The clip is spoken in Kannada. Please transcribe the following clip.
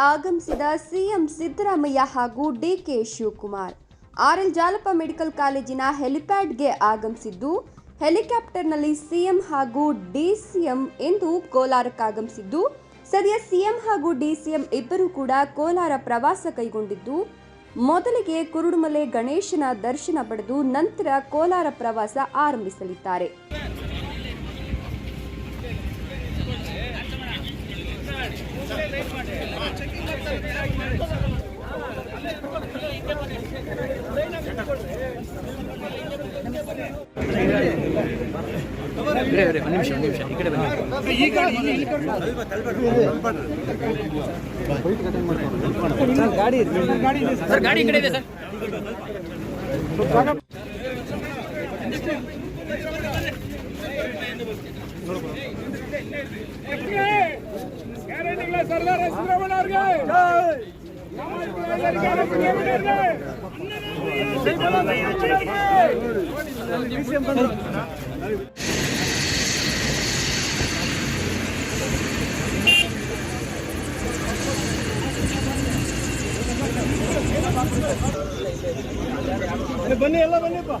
ಆಗಮಿಸಿದ ಸಿಎಂ ಸಿದ್ದರಾಮಯ್ಯ ಹಾಗೂ D K Shivakumar R L Jalappa medical ಕಾಲೇಜಿನ ಹೆಲಿಪ್ಯಾಡ್ಗೆ ಆಗಮಿಸಿದ್ದು, ಹೆಲಿಕಾಪ್ಟರ್ನಲ್ಲಿ ಸಿಎಂ ಹಾಗೂ ಡಿಸಿಎಂ ಎಂದು ಕೋಲಾರಕ್ಕಾಗಮಿಸಿದ್ದು, ಸದ್ಯ ಸಿಎಂ ಹಾಗೂ ಡಿಸಿಎಂ ಇಬ್ಬರೂ ಕೂಡ ಕೋಲಾರ ಪ್ರವಾಸ ಕೈಗೊಂಡಿದ್ದು, ಮೊದಲಿಗೆ ಕುರುಡುಮಲೆ ಗಣೇಶನ ದರ್ಶನ ಪಡೆದು ನಂತರ ಕೋಲಾರ ಪ್ರವಾಸ ಆರಂಭಿಸಲಿದ್ದಾರೆ. ಗಾಡಿ ಕಡೆ ಇದೆ ಸರ್. ಸರ್ದಾರ ಸಿದ್ದರಾಮಯ್ಯ ಬನ್ನಿ ಎಲ್ಲ ಬನ್ನಿಪ್ಪ.